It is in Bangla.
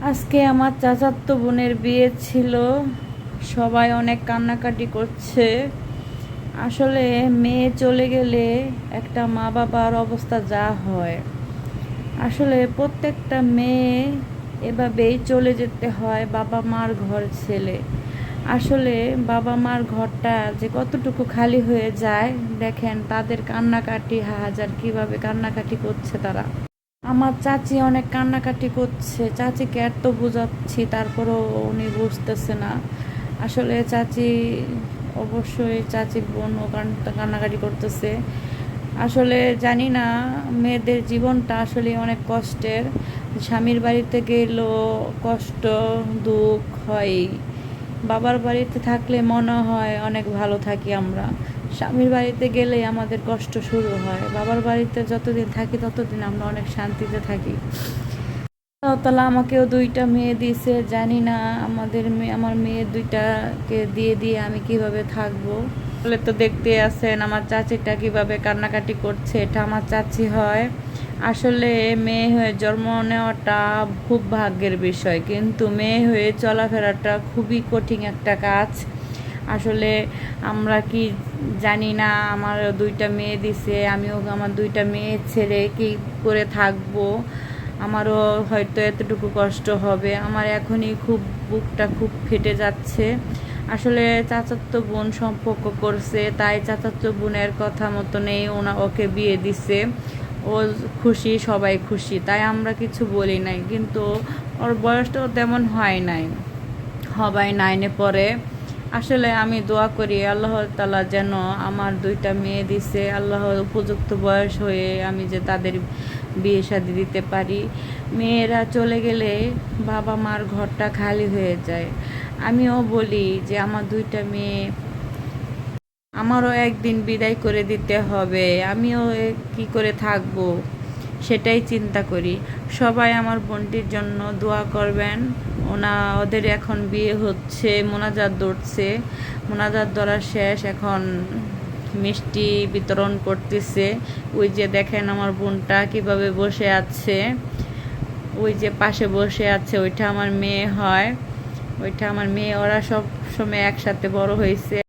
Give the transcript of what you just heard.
আজকে আমার চাচাতো বোনের বিয়ে ছিল। সবাই অনেক কান্নাকাটি করছে। আসলে মেয়ে চলে গেলে একটা মা বাবার অবস্থা যা হয়, আসলে প্রত্যেকটা মেয়ে এভাবেই চলে যেতে হয় বাবা মার ঘর ছেড়ে। আসলে বাবা মার ঘরটা যে কতটুকু খালি হয়ে যায়, দেখেন তাদের কান্নাকাটি হাজার কিভাবে কান্নাকাটি করছে তারা। আমার চাচি অনেক কান্নাকাটি করছে, চাচিকে এত বোঝাচ্ছি তারপরও উনি বুঝতেছে না। আসলে চাচি, অবশ্যই চাচির বোন ও কান্নাকাটি করতেছে। আসলে জানি না, মেয়েদের জীবনটা আসলে অনেক কষ্টের। স্বামীর বাড়িতে গেলেও কষ্ট দুঃখ হয়, বাবার বাড়িতে থাকলে মনে হয় অনেক ভালো থাকি আমরা। স্বামীর বাড়িতে গেলেই আমাদের কষ্ট শুরু হয়। বাবার বাড়িতে যতদিন থাকি ততদিন আমরা অনেক শান্তিতে থাকি। আল্লাহ তাআলা আমাকেও দুইটা মেয়ে দিয়েছে, জানি না আমার মেয়ে দুইটাকে দিয়ে দিয়ে আমি কিভাবে থাকবো। বলে তো দেখতে আছেন আমার চাচিটা কিভাবে কান্নাকাটি করছে, এটা আমার চাচি হয়। আসলে মেয়ে হয়ে জন্ম নেওয়াটা খুব ভাগ্যের বিষয়, কিন্তু মেয়ে হয়ে চলাফেরাটা খুবই কঠিন একটা কাজ। আসলে আমরা কি জানি না, আমার দুইটা মেয়ে দিছে, আমিও আমার দুইটা মেয়ে ছেড়ে কি করে থাকবো। আমারও হয়তো এতটুকু কষ্ট হবে। আমার এখনই খুব বুকটা খুব ফেটে যাচ্ছে। আসলে চাচাতো বোন সম্পর্ক করছে, তাই চাচাতো বোনের কথা মতনই ওকে বিয়ে দিছে। ও খুশি, সবাই খুশি, তাই আমরা কিছু বলি নাই। কিন্তু ওর বয়সটাও তেমন হয় নাই, সবাই 9-এ পড়ে। আসলে আমি দোয়া করি আল্লাহ তাআলা যেন আমার দুইটা মেয়ে দিছে, আল্লাহ উপযুক্ত বয়স হয়ে আমি যে তাদের বিয়ে শাদী দিতে পারি। মেয়েরা চলে গেলে বাবা মার ঘরটা খালি হয়ে যায়। আমিও বলি যে আমার দুইটা মেয়ে, আমারও একদিন বিদায় করে দিতে হবে, আমিও কি করে থাকবো সেটাই চিন্তা করি। সবাই আমার বোনটির জন্য দোয়া করবেন। ওদের এখন বিয়ে হচ্ছে, মোনাজাত ধরছে, মোনাজাত ধরা শেষ, এখন মিষ্টি বিতরণ করতেছে। ওই যে দেখেন আমার বোনটা কিভাবে বসে আছে, ওই যে পাশে বসে আছে, ওইটা আমার মেয়ে হয়, ওইটা আমার মেয়ে। ওরা সব সময় একসাথে বড় হয়েছে।